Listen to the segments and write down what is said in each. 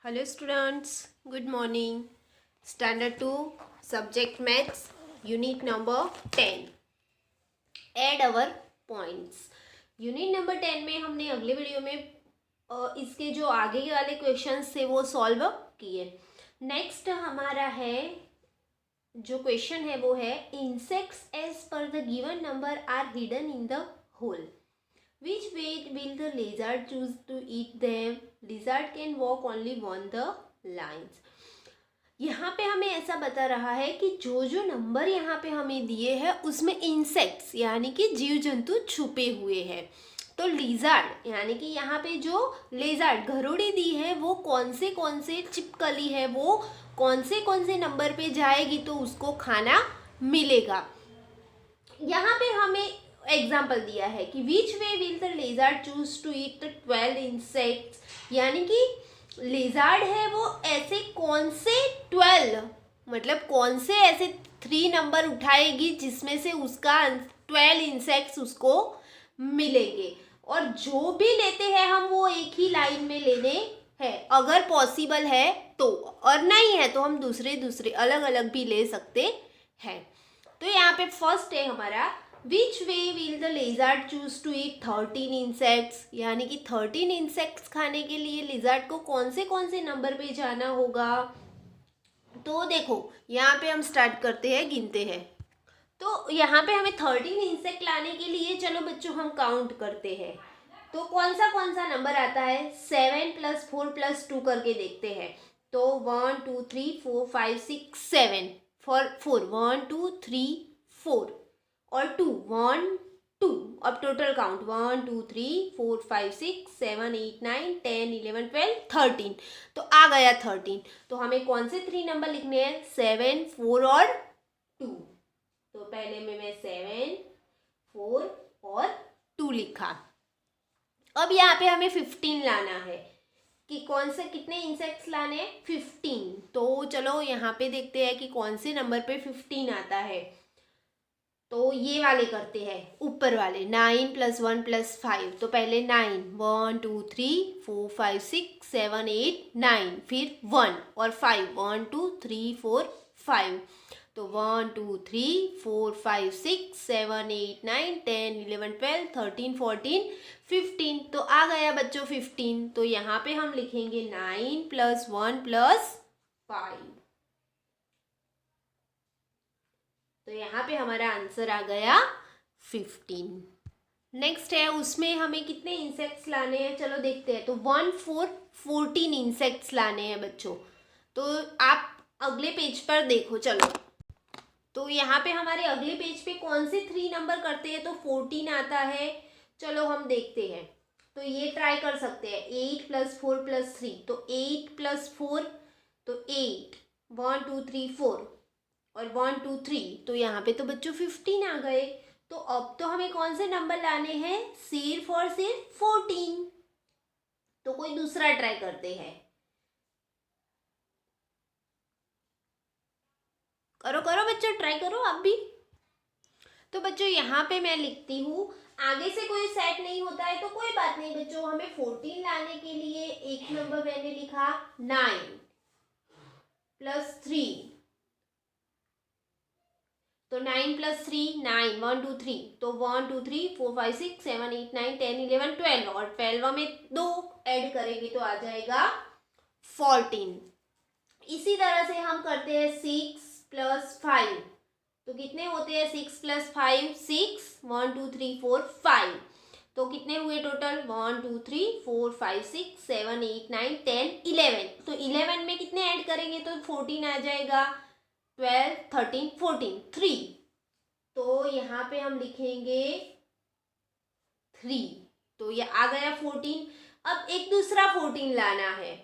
Hello students, good morning. Standard 2, subject maths, unit number 10. Add our points. Unit number 10 में हमने अगले video में इसके जो आगे वाले क्वेश्चंस थे वो सॉल्व किए. नेक्स्ट हमारा है जो क्वेश्चन है वो है insects as per the given number are hidden in the hole. Which way will the lizard choose to eat them? Lizard can walk only on the lines. यहाँ पे हमें ऐसा बता रहा है कि जो जो नंबर यहाँ पे हमें दिए हैं उसमें इंसेक्ट्स यानी कि जीव जंतु छुपे हुए हैं. तो लिजार्ड यानी कि यहाँ पे जो लेजार्ड घरोड़ी दी है वो कौन से चिपकली है वो कौन से नंबर पे जाएगी तो उसको खाना मिलेगा. यहाँ पे हमें एग्जाम्पल दिया है कि which way will the lizard choose to eat 12 insects यानी कि लेजार्ड है वो ऐसे कौन से 12 मतलब कौन से ऐसे 3 नंबर उठाएगी जिसमें से उसका 12 इंसेक्ट्स उसको मिलेंगे. और जो भी लेते हैं हम वो एक ही लाइन में लेने हैं अगर पॉसिबल है तो, और नहीं है तो हम दूसरे अलग अलग भी ले सकते हैं. तो यहाँ पे फर्स्ट है हमारा Which way will the lizard choose to eat 13 insects यानी कि 13 इंसेक्ट्स खाने के लिए लिजार्ड को कौन से नंबर पे जाना होगा. तो देखो यहाँ पे हम स्टार्ट करते हैं गिनते हैं. तो यहाँ पे हमें 13 इंसेक्ट लाने के लिए चलो बच्चों हम काउंट करते हैं. तो कौन सा नंबर आता है 7 + 4 + 2 करके देखते हैं. तो 1 2 3 4 5 6 7 फॉर 4 1 2 3 4 और 2 1 2. अब टोटल काउंट 1 2 3 4 5 6 7 8 9 10 11 12 13. तो आ गया 13. तो हमें कौन से 3 नंबर लिखने हैं 7 4 और 2. तो पहले में मैं 7 4 और 2 लिखा. अब यहाँ पे हमें 15 लाना है कि कौन से कितने इंसेक्ट्स लाने हैं 15. तो चलो यहाँ पे देखते हैं कि कौन से नंबर पे 15 आता है. तो ये वाले करते हैं ऊपर वाले 9 + 1 + 5. तो पहले 9 1 2 3 4 5 6 7 8 9 फिर 1 और 5 1 2 3 4 5. तो 1 2 3 4 5 6 7 8 9 10 11 12 13 14 15. तो आ गया बच्चों 15. तो यहाँ पे हम लिखेंगे 9 + 1 + 5. तो यहाँ पे हमारा आंसर आ गया 15. नेक्स्ट है उसमें हमें कितने इंसेक्ट्स लाने हैं चलो देखते हैं. तो 1 4 14 इंसेक्ट्स लाने हैं बच्चों. तो आप अगले पेज पर देखो चलो. तो यहाँ पे हमारे अगले पेज पे कौन से 3 नंबर करते हैं तो 14 आता है. चलो हम देखते हैं. तो ये ट्राई कर सकते हैं 8 + 4 + 3. तो 8 + 4 तो 8 1 2 3 4 और 1 2 3. तो यहाँ पे तो बच्चों 15 आ गए. तो अब तो हमें कौन से नंबर लाने हैं सिर्फ और सिर्फ 14. तो कोई दूसरा ट्राई करते हैं. करो बच्चों ट्राई करो आप भी. तो बच्चों यहाँ पे मैं लिखती हूँ आगे से कोई सेट नहीं होता है तो कोई बात नहीं बच्चों. हमें 14 लाने के लिए एक नंबर मैंने लिखा 9 + 3. तो 9 + 3 9 1 2 3. तो 1 2 3 4 5 6 7 8 9 10 11 12 और 12 में 2 ऐड करेंगे तो आ जाएगा 14. इसी तरह से हम करते हैं 6 + 5. तो कितने होते हैं 6 + 5 6 1 2 3 4 5. तो कितने हुए टोटल 1 2 3 4 5 6 7 8 9 10 11. तो 11 में कितने ऐड करेंगे तो 14 आ जाएगा. 12 13 14 3. तो यहाँ पे हम लिखेंगे 3. तो ये आ गया 14. अब एक दूसरा 14 लाना है.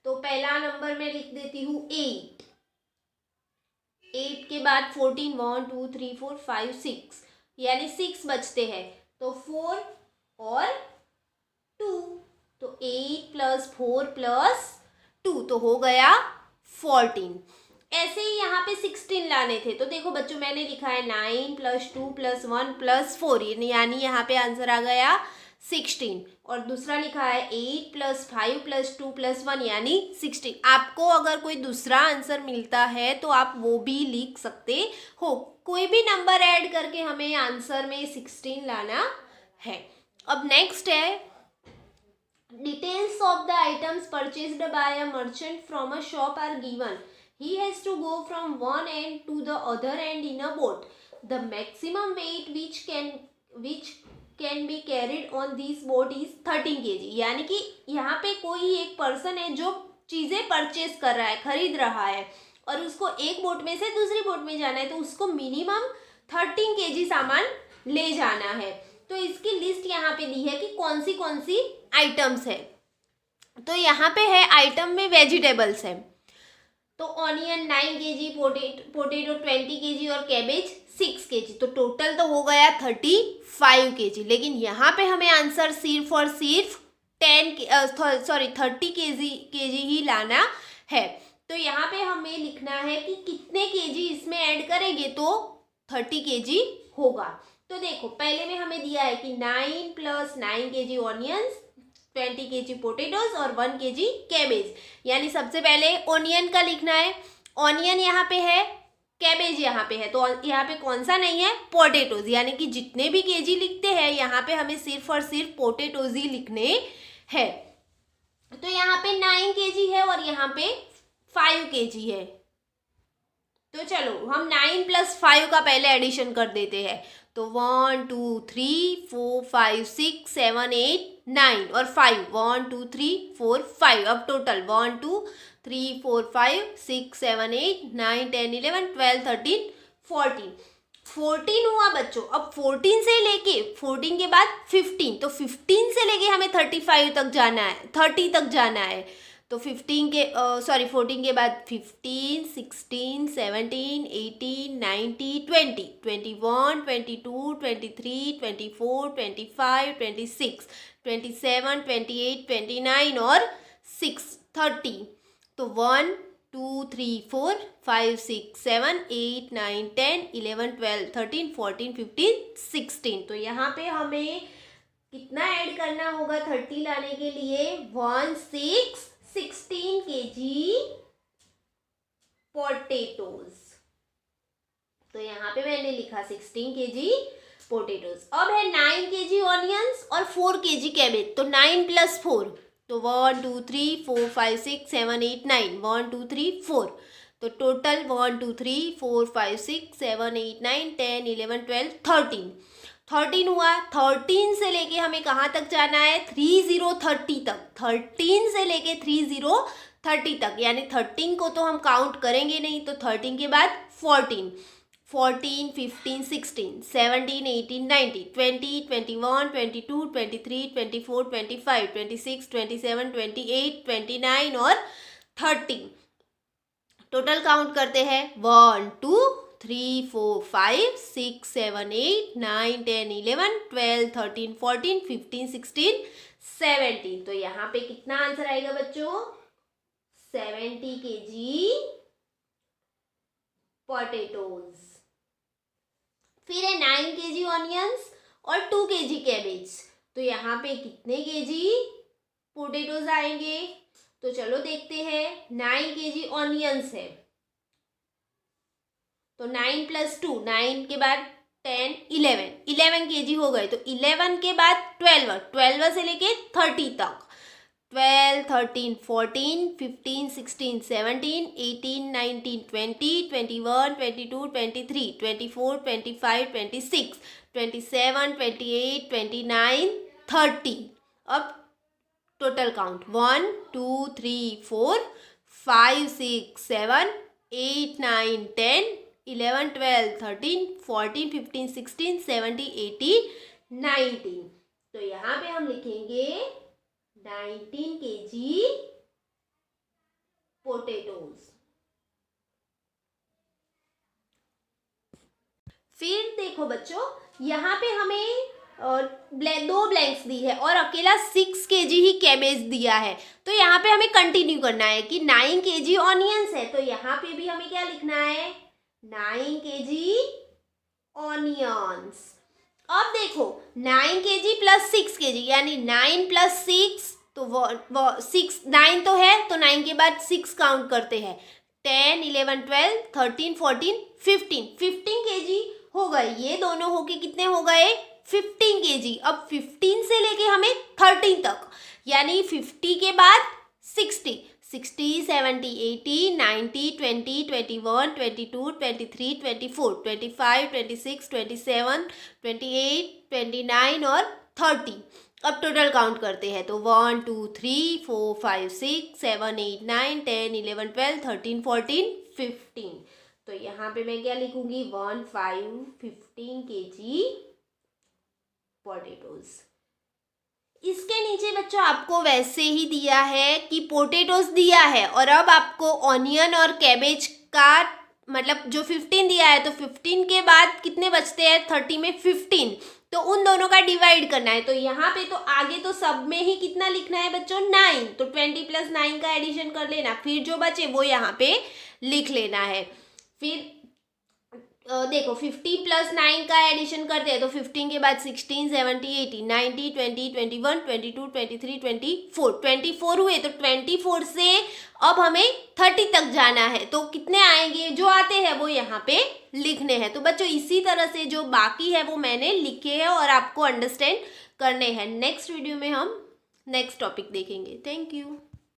तो पहला नंबर मैं लिख देती हूँ 8. 8 के बाद 14 1 2 3 4 5 6 यानी 6 बचते हैं. तो 4 और 2. तो 8 + 4 + 2 तो हो गया 14. ऐसे ही यहाँ पे 16 लाने थे. तो देखो बच्चों मैंने लिखा है 9 + 2 + 1 + 4 यानी यहाँ पे आंसर आ गया 16 और दूसरा लिखा है 8 + 5 + 2 + 1 यानी 16। आपको अगर कोई दूसरा आंसर मिलता है तो आप वो भी लिख सकते हो। कोई भी नंबर ऐड करके हमें आंसर में 16 लाना है। अब नेक्स्ट है details of the items purchased by a merchant from a shop are given. He has to go from one end to the other end in a boat. The maximum weight which can be carried on this boat is 13 kg। यानी कि यहाँ पे कोई एक person है जो चीज़ें purchase कर रहा है, खरीद रहा है और उसको एक बोट में से दूसरी बोट में जाना है, तो उसको मिनिमम 13 kg सामान ले जाना है। तो इसकी लिस्ट यहाँ पे दी है कि कौन सी आइटम्स है। तो यहाँ पे है आइटम में वेजिटेबल्स है, तो ऑनियन 9 kg, पोटेटो 20 kg और कैबेज 6 kg। तो टोटल तो हो गया 35 kg। लेकिन यहाँ पे हमें आंसर सिर्फ और सिर्फ 30 kg ही लाना है। तो यहाँ पे हमें लिखना है कि कितने kg इसमें ऐड करेंगे तो 30 kg होगा। तो देखो पहले में हमें दिया है कि 9 + 9 kg ऑनियंस, 20 kg पोटेटोज और 1 kg कैबेज। यानी सबसे पहले ऑनियन का लिखना है। ऑनियन यहाँ पे है, कैबेज यहाँ पे है, तो यहाँ पे कौन सा नहीं है? पोटेटोज। यानी कि जितने भी केजी लिखते हैं यहाँ पे हमें सिर्फ और सिर्फ पोटेटोज ही लिखने हैं। तो यहाँ पे 9 kg है और यहाँ पे 5 kg है। तो चलो हम 9 + 5 का पहले एडिशन कर देते हैं। तो 1 2 3 4 5 6 7 8 9 और 5 1 2 3 4 5। अब टोटल 1 2 3 4 5 6 7 8 9 10 11 12 13 14 हुआ बच्चों। अब 14 से लेके 14 के बाद 15, तो 15 से लेके हमें 35 तक जाना है, 30 तक जाना है। तो 14 के बाद 15 16 17 18 19 20 21 22 23 24 25 26 27 28 29 और 6 30। तो 1 2 3 4 5 6 7 8 9 10 11 12 13 14 15 16। तो यहाँ पे हमें कितना ऐड करना होगा 30 लाने के लिए? 16 kg पोटेटोज। तो यहाँ पे मैंने लिखा 16 kg पोटेटोज। अब है 9 kg ऑनियंस और 4 kg कैबेज। तो 9 + 4, तो 1 2 3 4 5 6 7 8 9 1 2 3 4। तो टोटल 1 2 3 4 5 6 7 8 9 10 11 12 13 हुआ। 13 से लेके हमें कहाँ तक जाना है? 30 तक। 13 से लेके 30 तक, यानी 13 को तो हम काउंट करेंगे नहीं। तो 13 के बाद 14 15 16 17 18 19 20 21 22 23 24 25 26 27 28 29 और 30। टोटल काउंट करते हैं 1 2 3 4 5 6 7 8 9 10 11 12 13 14 15 16 17। तो यहाँ पे कितना आंसर आएगा बच्चों? 70 kg पोटेटोज। फिर है 9 kg ऑनियंस और 2 kg कैबेज। तो यहाँ पे कितने kg पोटेटोज आएंगे? तो चलो देखते हैं। 9 kg ऑनियंस है, तो 9 + 2, 9 के बाद 10 11 kg हो गए। तो 11 के बाद 12 से लेके 30 तक, 12 13 14 15 16 17 18 19 20 21 22 23 24 25 26 27 28 29 30। अब टोटल काउंट 1 2 3 4 5 6 7 8 9 10 11 12 13 14 15 16 17 18 19। तो यहाँ पे हम लिखेंगे 19 kg पोटेटोज। फिर देखो बच्चों, यहाँ पे हमें 2 ब्लैंक्स दी है और अकेला 6 kg ही कैबेज दिया है। तो यहाँ पे हमें कंटिन्यू करना है कि 9 kg ऑनियंस है, तो यहाँ पे भी हमें क्या लिखना है? 9 kg ऑनियंस। अब देखो 9 kg प्लस 6 kg यानी 9 प्लस 6 तो 6 9 तो है तो 9 के बाद 6 काउंट करते हैं 10 11 12 13 14 15 kg हो गए। ये दोनों होके कितने हो गए 15 kg। अब 15 से लेके हमें 13 तक यानी 50 के बाद 60 60 70 80 90 20 21 22 23 24 25 26 27 28 29 और 30। अब टोटल काउंट करते हैं तो 1 2 3 4 5 6 7 8 9 10 11 12 13 14 15। तो यहाँ पे मैं क्या लिखूंगी 15 kg पोटैटोज। इसके नीचे बच्चों आपको वैसे ही दिया है कि पोटैटोज दिया है और अब आपको ऑनियन और कैबेज का मतलब जो 15 दिया है तो 15 के बाद कितने बचते हैं 30 में 15 तो उन दोनों का डिवाइड करना है। तो यहाँ पे तो आगे तो सब में ही कितना लिखना है बच्चों 9 तो 20 प्लस 9 का एडिशन कर लेना फिर जो बचे वो यहाँ पे लिख लेना है। फिर देखो 50 प्लस 9 का एडिशन करते हैं तो 15 के बाद 16 17 18 19 20 21 22 23 24 हुए तो 24 से अब हमें 30 तक जाना है तो कितने आएंगे जो आते हैं वो यहाँ पे लिखने हैं। तो बच्चों इसी तरह से जो बाकी है वो मैंने लिखे हैं और आपको अंडरस्टैंड करने हैं। नेक्स्ट वीडियो में हम नेक्स्ट टॉपिक देखेंगे। Thank you.